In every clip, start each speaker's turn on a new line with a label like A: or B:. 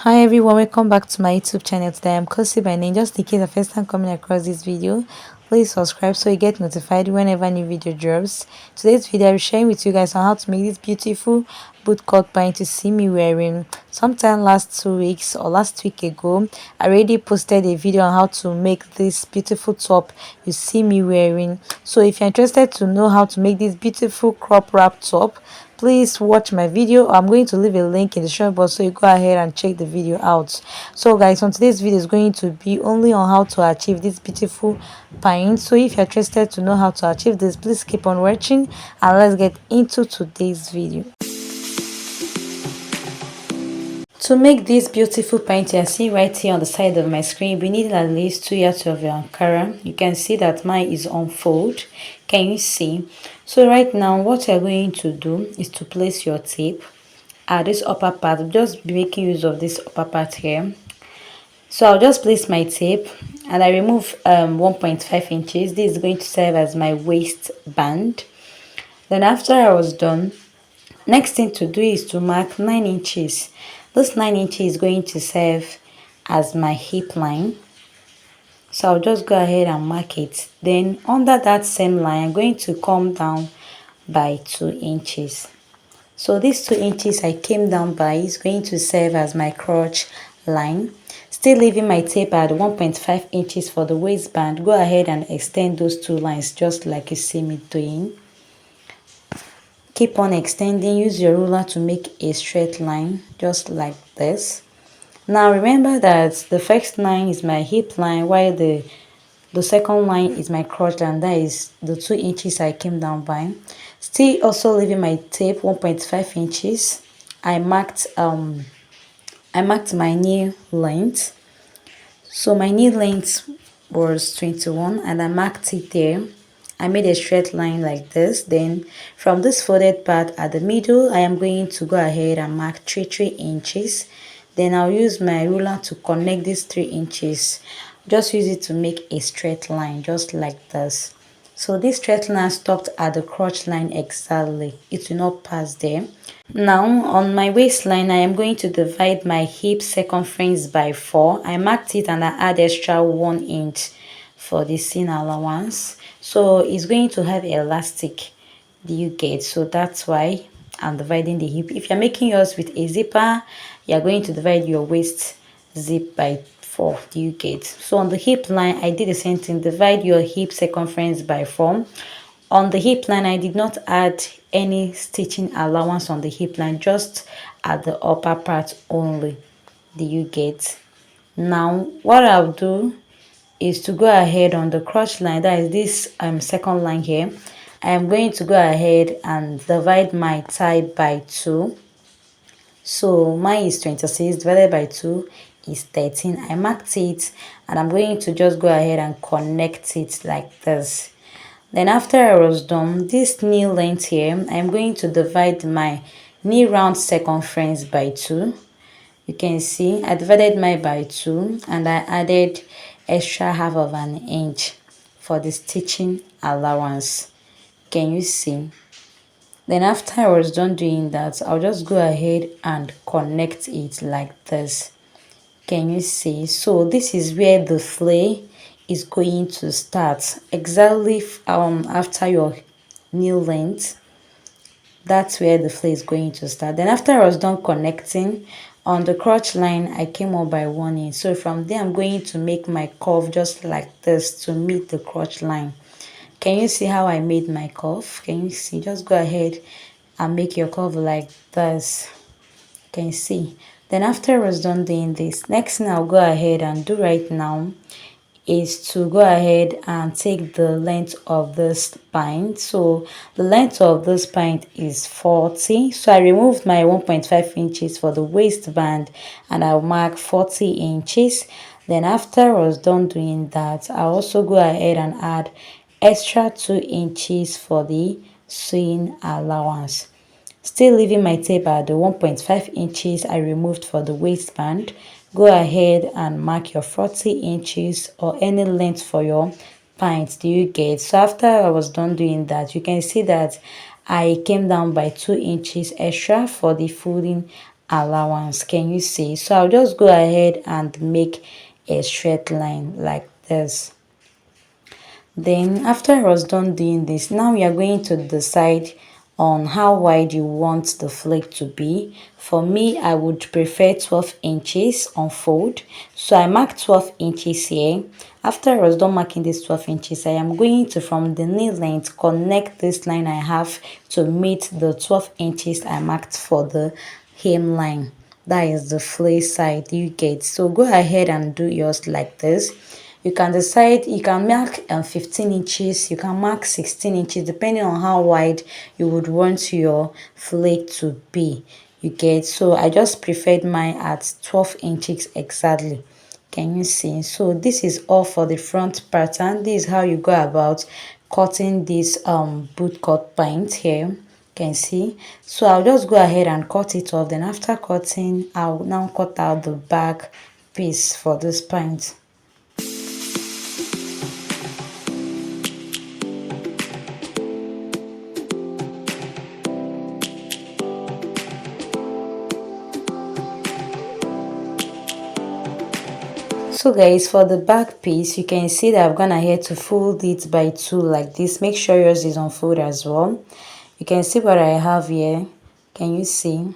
A: Hi everyone, welcome back to my YouTube channel. Today I'm Kosi by name. Just in case the first time coming across this video, please subscribe so you get notified whenever new video drops. Today's video I'm sharing with you guys on how to make this beautiful bootcut pant you see me wearing. Sometime last 2 weeks or last week ago, I already posted a video on how to make this beautiful top you see me wearing. So if you're interested to know how to make this beautiful crop wrap top, please watch my video. I'm going to leave a link in the description box so you go ahead and check the video out. So guys, on today's video is going to be only on how to achieve this beautiful pint. So if you're interested to know how to achieve this, please keep on watching and let's get into today's video. To make this beautiful pant you see right here on the side of my screen, we need at least 2 yards of your Ankara. You can see that mine is on fold. Can you see? So right now what you're going to do is to place your tape at this upper part. Just be making use of this upper part here. So I'll just place my tape and I remove 1.5 inches. This is going to serve as my waistband. Then after I was done, next thing to do is to mark 9 inches. This 9 inches is going to serve as my hip line. So I'll just go ahead and mark it. Then under that same line, I'm going to come down by 2 inches. So these 2 inches I came down by is going to serve as my crotch line. Still leaving my tape at 1.5 inches for the waistband. Go ahead and extend those 2 lines just like you see me doing. Keep on extending. Use your ruler to make a straight line just like this. Now remember that the first line is my hip line while the second line is my crotch line. That is the 2 inches I came down by. Still also leaving my tape 1.5 inches. I marked my knee length. So my knee length was 21 and I marked it there. I made a straight line like this. Then from this folded part at the middle, I am going to go ahead and mark 3 inches. Then I'll use my ruler to connect these 3 inches. Just use it to make a straight line just like this. So this straight line stopped at the crotch line exactly. It will not pass there. Now on my waistline, I am going to divide my hip circumference by 4. I marked it and I add extra 1 inch for the seam allowance. So it's going to have elastic. Do you get? So that's why I'm dividing the hip. If you're making yours with a zipper, you're going to divide your waist zip by 4. Do you get? So on the hip line, I did the same thing. Divide your hip circumference by 4. On the hip line, I did not add any stitching allowance on the hip line, just at the upper part only. Do you get? Now what I'll do is to go ahead on the crotch line, that is this second line here. I am going to go ahead and divide my thigh by 2. So mine is 26 divided by 2 is 13. I marked it and I'm going to just go ahead and connect it like this. Then after I was done, this knee length here, I'm going to divide my knee round circumference by 2. You can see I divided mine by 2 and I added extra half of an inch for the stitching allowance. Can you see? Then after I was done doing that, I'll just go ahead and connect it like this. Can you see? So this is where the flare is going to start, exactly after your knee length. That's where the flare is going to start. Then after I was done connecting on the crotch line, I came up by 1 inch. So from there I'm going to make my curve just like this to meet the crotch line. Can you see how I made my curve? Can you see? Just go ahead and make your curve like this. Can you see? Then after I was done doing this, next thing I'll go ahead and do right now is to go ahead and take the length of this pint. So the length of this pint is 40. So I removed my 1.5 inches for the waistband and I'll mark 40 inches. Then after I was done doing that, I'll also go ahead and add extra 2 inches for the sewing allowance. Still leaving my tape at the 1.5 inches I removed for the waistband. Go ahead and mark your 40 inches or any length for your pint. Do you get? So after I was done doing that, you can see that I came down by 2 inches extra for the folding allowance. Can you see? So I'll just go ahead and make a straight line like this. Then after I was done doing this, now we are going to decide on how wide you want the flake to be. For me, I would prefer 12 inches on fold. So I marked 12 inches here. After I was done marking this 12 inches, I am going to, from the knee length, connect this line I have to meet the 12 inches I marked for the hemline. That is the flare side you get. So go ahead and do yours like this. You can decide, you can mark 15 inches, you can mark 16 inches, depending on how wide you would want your flake to be. You get, so I just preferred mine at 12 inches exactly. Can you see? So this is all for the front pattern. This is how you go about cutting this boot cut pant here. Can see. So I'll just go ahead and cut it off. Then after cutting, I'll now cut out the back piece for this pant. So guys, for the back piece, you can see that I've gone ahead to fold it by 2 like this. Make sure yours is on fold as well. You can see what I have here. Can you see?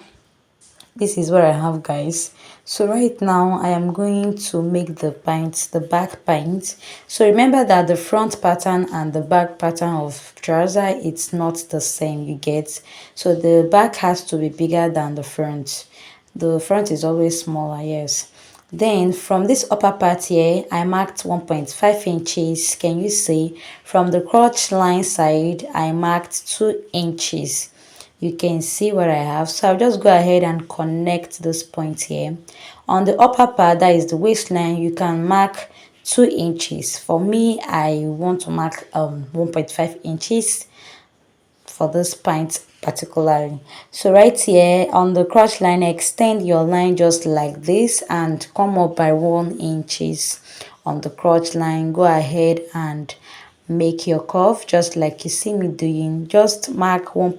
A: This is what I have, guys. So right now I am going to make the pant, the back pant. So remember that the front pattern and the back pattern of trouser, it's not the same, you get. So the back has to be bigger than the front. The front is always smaller, yes. Then from this upper part here, I marked 1.5 inches. Can you see? From the crotch line side, I marked 2 inches. You can see what I have. So I'll just go ahead and connect this point here. On the upper part, that is the waistline, you can mark 2 inches. For me, I want to mark 1.5 inches for this pant particularly. So right here on the crotch line, extend your line just like this and come up by 1 inches on the crotch line. Go ahead and make your curve just like you see me doing. Just mark 1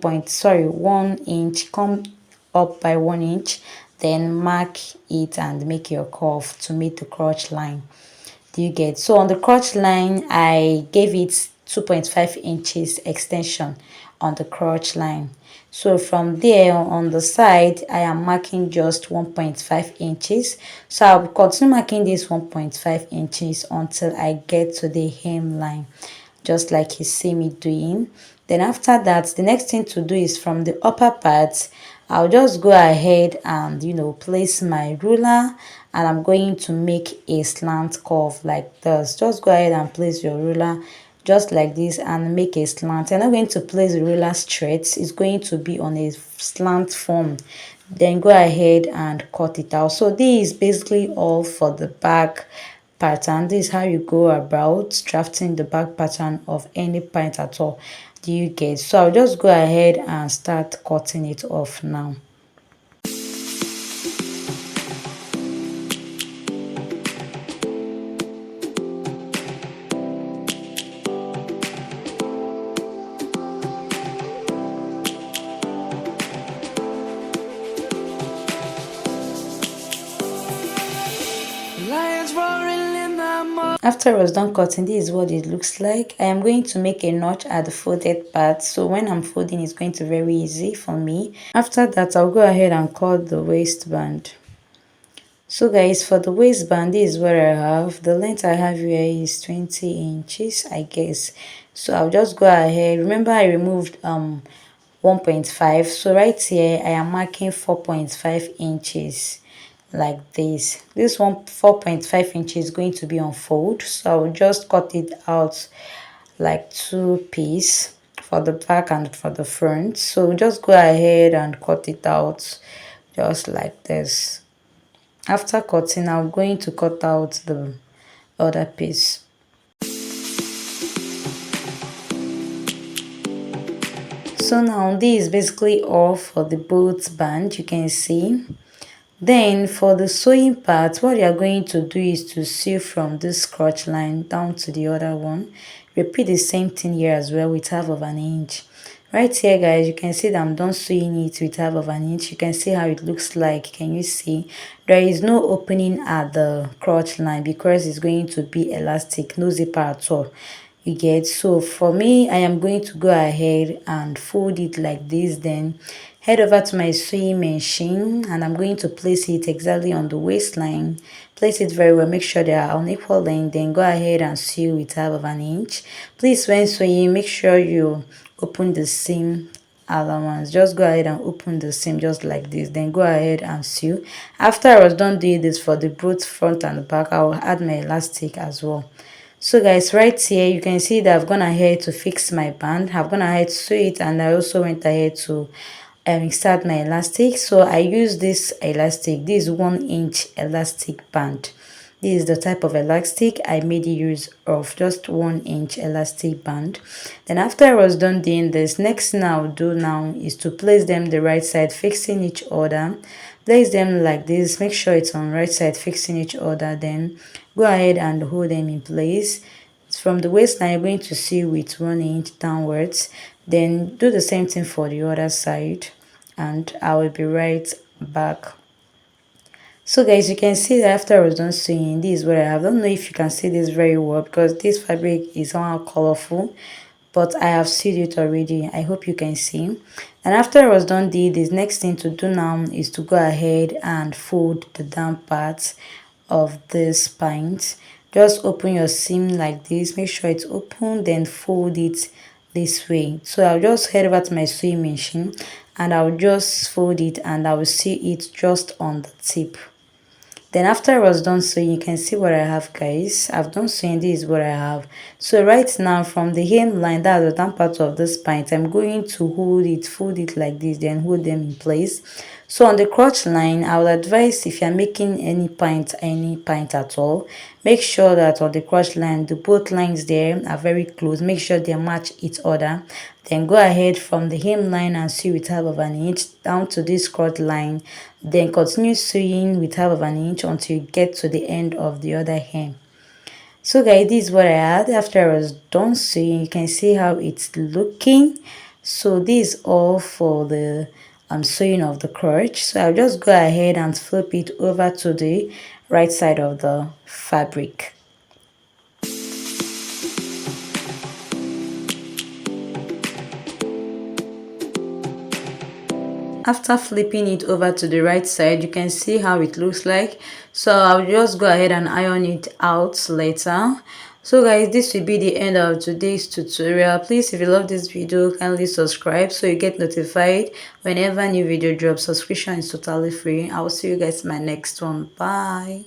A: inch, come up by 1 inch, then mark it and make your curve to meet the crotch line. Do you get? So on the crotch line, I gave it 2.5 inches extension on the crotch line. So from there on the side, I am marking just 1.5 inches. So I'll continue marking this 1.5 inches until I get to the hemline, just like you see me doing. Then after that, the next thing to do is from the upper part, I'll just go ahead and place my ruler, and I'm going to make a slant curve like this. Just go ahead and place your ruler just like this and make a slant. You're not going to place the ruler straight, it's going to be on a slant form. Then go ahead and cut it out. So this is basically all for the back pattern. This is how you go about drafting the back pattern of any pant at all. Do you get? So I'll just go ahead and start cutting it off now. After I was done cutting, this is what it looks like. I am going to make a notch at the folded part, so when I'm folding, it's going to be very easy for me. After that, I'll go ahead and cut the waistband. So guys, for the waistband, this is what I have. The length I have here is 20 inches, I guess. So I'll just go ahead. Remember, I removed 1.5. So right here, I am marking 4.5 inches like this. This one 4.5 inches is going to be on fold, so I will just cut it out like 2 pieces for the back and for the front. So just go ahead and cut it out just like this. After cutting, I'm going to cut out the other piece. So now this is basically all for the both band, you can see. Then for the sewing part, what you are going to do is to sew from this crotch line down to the other one. Repeat the same thing here as well with half of an inch. Right here, guys, you can see that I'm done sewing it with half of an inch. You can see how it looks like. Can you see? There is no opening at the crotch line because it's going to be elastic, no zipper at all. You get? So for me, I am going to go ahead and fold it like this, then head over to my sewing machine, and I'm going to place it exactly on the waistline. Place it very well, make sure they are on equal length, then go ahead and sew with half of an inch. Please, when sewing, make sure you open the seam allowance. Just go ahead and open the seam just like this, then go ahead and sew. After I was done doing this for the both front and the back, I will add my elastic as well. So guys, right here you can see that I've gone ahead to fix my band. I've gone ahead to sew it, and I also went ahead to start my elastic. So I use this elastic. This 1 inch elastic band. This is the type of elastic I made use of, just 1 inch elastic band. Then after I was done doing this, next thing I'll do now is to place them the right side facing each other. Place them like this, make sure it's on right side facing each other, then go ahead and hold them in place. From the waistline, you're going to sew with 1 inch downwards, then do the same thing for the other side, and I will be right back. So guys, you can see that after I was done sewing, this is what I have. I don't know if you can see this very well because this fabric is somehow colorful, but I have sewed it already. I hope you can see. And after I was done this next thing to do now is to go ahead and fold the down part of this pant. Just open your seam like this, make sure it's open, then fold it this way. So I'll just head over to my sewing machine and I'll just fold it, and I will sew it just on the tip. Then after I was done sewing, you can see what I have, guys. I've done sewing. This is what I have. So right now, from the hemline, that's the down part of this pant, I'm going to hold it, fold it like this, then hold them in place. So on the crotch line, I would advise, if you're making any pant at all, make sure that on the crotch line, the both lines there are very close. Make sure they match each other. Then go ahead from the hemline and sew with half of an inch down to this crotch line. Then continue sewing with half of an inch until you get to the end of the other hem. So guys, this is what I had after I was done sewing. You can see how it's looking. So this is all for the sewing of the crotch. So I'll just go ahead and flip it over to the right side of the fabric. After flipping it over to the right side, you can see how it looks like. So I'll just go ahead and iron it out later. So guys, this will be the end of today's tutorial. Please, if you love this video, kindly subscribe so you get notified whenever new video drops. Subscription is totally free. I will see you guys in my next one. Bye.